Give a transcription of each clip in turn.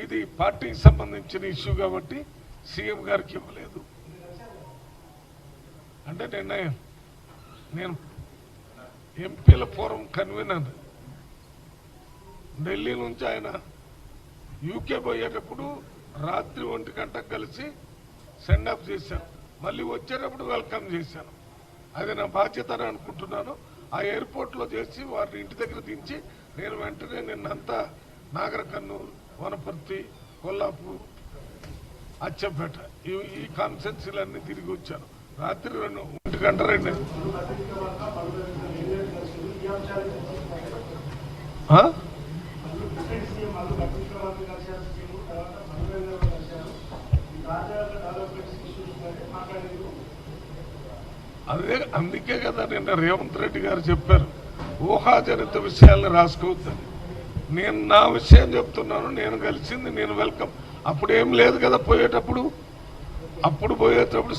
ఇది పార్టీకి సంబంధించిన ఇష్యూ కాబట్టి సీఎం గారికి ఇవ్వలేదు అంటే నేను ఎంపీల ఫోరం కన్వీనర్ ఢిల్లీ నుంచి ఆయన యూకే పోయేటప్పుడు రాత్రి 1 గంటకు కలిసి సెండ్ ఆఫ్ చేశాను మళ్ళీ వచ్చేటప్పుడు వెల్కమ్ చేశాను అది నా బాధ్యత అని అనుకుంటున్నాను ఆ ఎయిర్పోర్ట్లో చేసి వారిని ఇంటి దగ్గర దించి నేను వెంటనే నిన్నంతా నాగర్ కర్నూలు వనపర్తి కొల్లాపూర్ అచ్చంపేట ఈ కాన్స్టిట్యున్సీలన్నీ తిరిగి వచ్చాను రాత్రి 1 గంట 2 అదే అందుకే కదా నిన్న రేవంత్ రెడ్డి గారు చెప్పారు ఊహాజనిత విషయాలను రాసుకోవద్దని నేను నా విషయం చెప్తున్నాను నేను కలిసింది నేను వెల్కమ్ అప్పుడు ఏం లేదు కదా పోయేటప్పుడు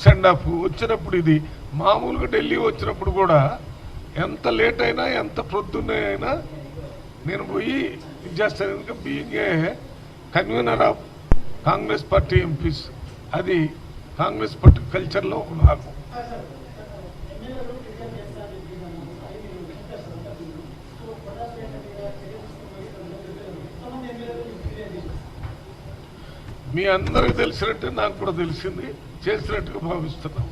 సెండ్ ఆఫ్ వచ్చినప్పుడు ఇది మామూలుగా ఢిల్లీ వచ్చినప్పుడు కూడా ఎంత లేట్ అయినా ఎంత ప్రొద్దున్నే అయినా నేను పోయి ఇది చేస్తాను ఎందుకంటే being a convener of Congress party MPs అది కాంగ్రెస్ పార్టీ కల్చర్లో ఒక భాగం మీ అందరికి తెలిసినట్టే నాకు కూడా తెలిసింది చేసినట్టుగా భావిస్తున్నాం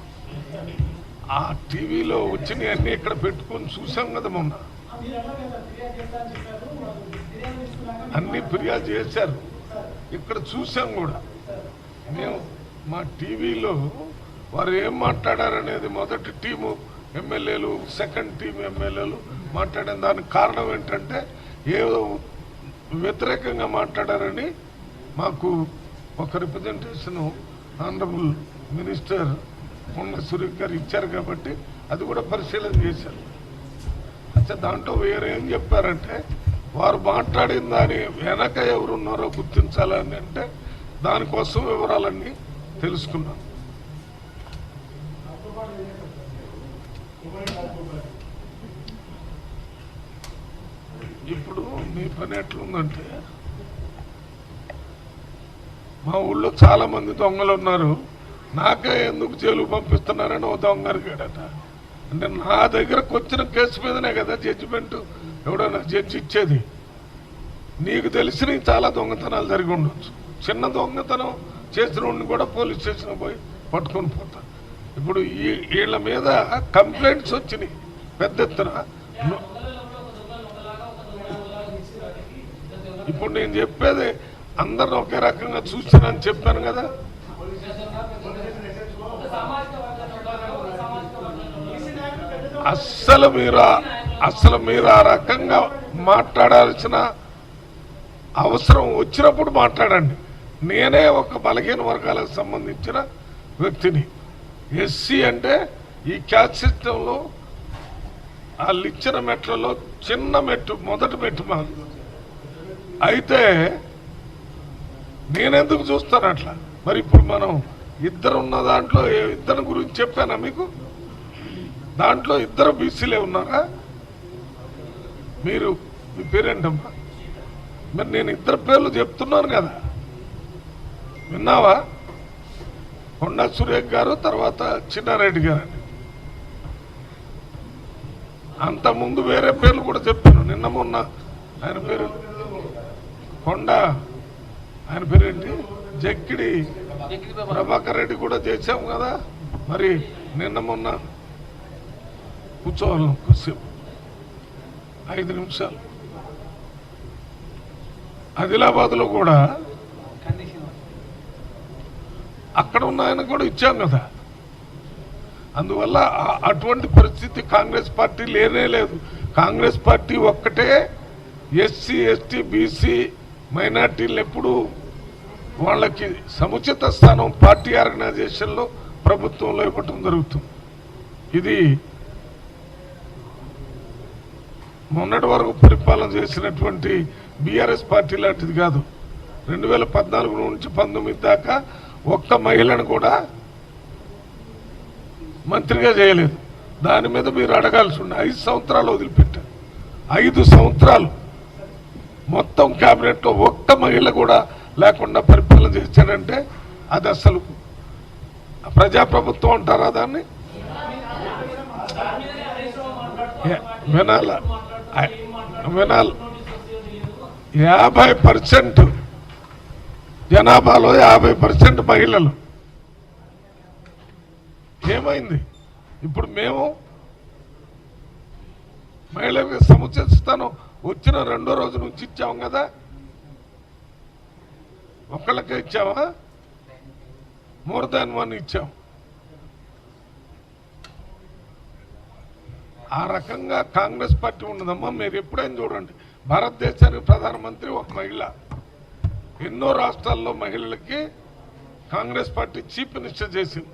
ఆ టీవీలో వచ్చినవి అన్నీ ఇక్కడ పెట్టుకొని చూసాం కదా మొన్న అన్ని ఫిర్యాదు చేశారు ఇక్కడ చూసాం కూడా మేము మా టీవీలో వారు ఏం మాట్లాడారనేది మొదటి టీము ఎమ్మెల్యేలు సెకండ్ టీం ఎమ్మెల్యేలు మాట్లాడిన దానికి కారణం ఏంటంటే ఏదో వ్యతిరేకంగా మాట్లాడారని మాకు ఒక రిప్రజెంటేషన్ ఆనరబుల్ మినిస్టర్ కొండ సురేఖ్ గారు ఇచ్చారు కాబట్టి అది కూడా పరిశీలన చేశారు అచ్చా దాంట్లో వేరేం చెప్పారంటే వారు మాట్లాడిన దాని వెనక ఎవరున్నారో గుర్తించాలని అంటే దానికోసం వివరాలన్నీ తెలుసుకున్నాం ఇప్పుడు మీ పని ఎట్లుందంటే మా ఊళ్ళో చాలా మంది దొంగలు ఉన్నారు నాకే ఎందుకు జైలు పంపిస్తున్నారని ఓ దొంగ అడిగాడట అంటే నా దగ్గరకు వచ్చిన కేసు మీదనే కదా జడ్జిమెంట్ ఎవడన్నా జడ్జి ఇచ్చేది నీకు తెలిసిన చాలా దొంగతనాలు జరిగి ఉండొచ్చు చిన్న దొంగతనం చేసిన కూడా పోలీస్ స్టేషన్ పోయి పట్టుకొని పోతారు ఇప్పుడు వీళ్ళ మీద కంప్లైంట్స్ వచ్చినాయి పెద్ద ఎత్తున ఇప్పుడు నేను చెప్పేది అందరిని ఒకే రకంగా చూసానని చెప్పాను కదా అస్సలు మీరు ఆ రకంగా మాట్లాడాల్సిన అవసరం వచ్చినప్పుడు మాట్లాడండి నేనే ఒక బలహీన వర్గాలకు సంబంధించిన వ్యక్తిని ఎస్సీ అంటే ఈ క్యాస్ట్ సిస్టంలో వాళ్ళు ఇచ్చిన మెట్లలో చిన్న మెట్టు మొదటి మెట్టు మాకు అయితే నేనెందుకు చూస్తాను అట్లా మరి ఇప్పుడు మనం ఇద్దరు ఉన్న దాంట్లో ఇద్దరి గురించి చెప్పానా మీకు దాంట్లో ఇద్దరు బీసీలే ఉన్నారా మీరు మీ పేరేంటమ్మా మరి నేను ఇద్దరు పేర్లు చెప్తున్నాను కదా విన్నావా కొండా సురేఖ్ గారు తర్వాత చిన్నారెడ్డి గారు అని అంతకుముందు వేరే పేర్లు కూడా చెప్పాను నిన్న మొన్న ఆయన పేరు కొండా ఆయన పేరేంటి జక్కిడి ప్రభాకర్ రెడ్డి కూడా చేశాం కదా మరి నిన్న మొన్న కూర్చోవాలను కొద్దిసేపు 5 నిమిషాలు ఆదిలాబాద్లో కూడా అక్కడ ఉన్న ఆయన కూడా ఇచ్చాం కదా అందువల్ల అటువంటి పరిస్థితి కాంగ్రెస్ పార్టీ లేనే లేదు కాంగ్రెస్ పార్టీ ఒక్కటే ఎస్సీ ఎస్టీ బీసీ మైనార్టీలు ఎప్పుడు వాళ్ళకి సముచిత స్థానం పార్టీ ఆర్గనైజేషన్లో ప్రభుత్వంలో ఇవ్వటం జరుగుతుంది ఇది మొన్నటి వరకు పరిపాలన చేసినటువంటి బీఆర్ఎస్ పార్టీ లాంటిది కాదు 2014 నుంచి 19 దాకా ఒక్క మహిళను కూడా మంత్రిగా చేయలేదు దాని మీద మీరు అడగాల్సి ఉండే 5 సంవత్సరాలు వదిలిపెట్టారు 5 సంవత్సరాలు మొత్తం క్యాబినెట్లో ఒక్క మహిళ కూడా లేకుండా పరిపాలన చేశాడంటే అది అసలు ప్రజాప్రభుత్వం అంటారా దాన్ని? వినాల వినాలి. 50% జనాభాలో 50% మహిళలు. ఏమైంది? ఇప్పుడు మేము మహిళలకు సముచిత స్థానం వచ్చిన 2వ రోజు నుంచి ఇచ్చాము కదా. ఒక్కళ్ళకే ఇచ్చామా? మోర్ దాన్ 1 ఇచ్చాం. ఆ రకంగా కాంగ్రెస్ పార్టీ ఉండదమ్మా. మీరు ఎప్పుడైనా చూడండి, భారతదేశానికి ప్రధానమంత్రి ఒక మహిళ. ఎన్నో రాష్ట్రాల్లో మహిళలకి కాంగ్రెస్ పార్టీ చీఫ్ మినిస్టర్ చేసింది.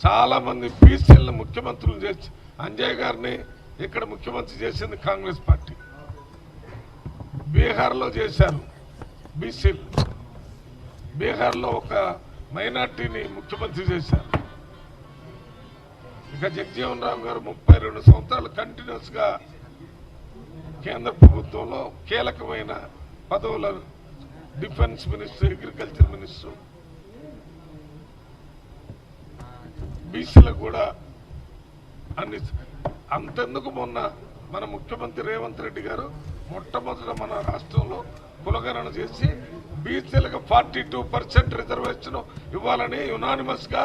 చాలా మంది బీసీలను ముఖ్యమంత్రులు చేసి, అంజయ్ గారిని ఇక్కడ ముఖ్యమంత్రి చేసింది కాంగ్రెస్ పార్టీ. బీహార్లో చేశారు బీసీలు. బీహార్లో ఒక మైనార్టీని ముఖ్యమంత్రి చేశారు. ఇక జగజీవన్ రామ్ గారు 32 సంవత్సరాలు కంటిన్యూస్ గా కేంద్ర ప్రభుత్వంలో కీలకమైన పదవులను, డిఫెన్స్ మినిస్టర్, అగ్రికల్చర్ మినిస్టర్, బీసీలకు కూడా అన్ని. అంతెందుకు మొన్న మన ముఖ్యమంత్రి రేవంత్ రెడ్డి గారు మొట్టమొదట మన రాష్ట్రంలో కులగణన చేసి బీసీలకు 42% రిజర్వేషన్ ఇవ్వాలని యునానిమస్ గా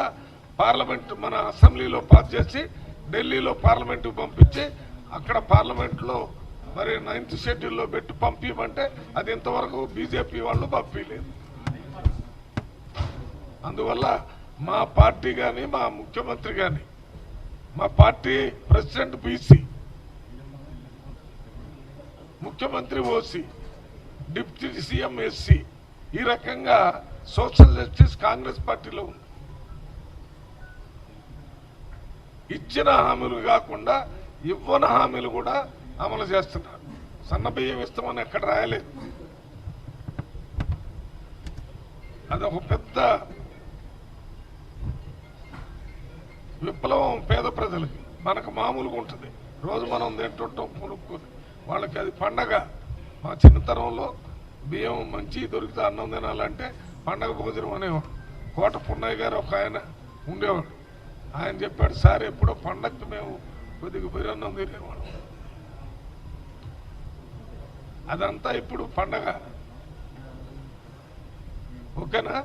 పార్లమెంట్ మన అసెంబ్లీలో పాస్ చేసి ఢిల్లీలో పార్లమెంటుకు పంపించి అక్కడ పార్లమెంట్లో మరి 9th షెడ్యూల్లో పెట్టి పంపించమంటే అది ఇంతవరకు బీజేపీ వాళ్ళు పంపించలేదు. అందువల్ల మా పార్టీ కానీ మా ముఖ్యమంత్రి కానీ, మా పార్టీ ప్రెసిడెంట్ బీసీ, ముఖ్యమంత్రి ఓసీ, డిప్యూటీ సీఎం ఎస్సీ, ఈ రకంగా సోషల్ జస్టిస్ కాంగ్రెస్ పార్టీలో ఉంది. ఇచ్చిన హామీలు కాకుండా ఇవ్వని హామీలు కూడా అమలు చేస్తున్నారు. సన్నబియ్యం ఇస్తామని ఎక్కడ రాయలేదు. అదొక పెద్ద విప్లవం పేద ప్రజలకి. మనకు మామూలుగా ఉంటుంది, రోజు మనం తింటుంటాం కొనుక్కొని. వాళ్ళకి అది పండగ. మా చిన్నతనంలో బియ్యం మంచి దొరికితే అన్నం తినాలంటే పండగ భోజనం అనేవాడు. కోట పున్నయ్య గారు ఒక ఆయన ఉండేవాడు. ఆయన చెప్పాడు, సార్ ఎప్పుడో పండగకి మేము కొద్దిగా బిర్యాన్నం తినేవాడు. అదంతా ఇప్పుడు పండగ. ఓకేనా?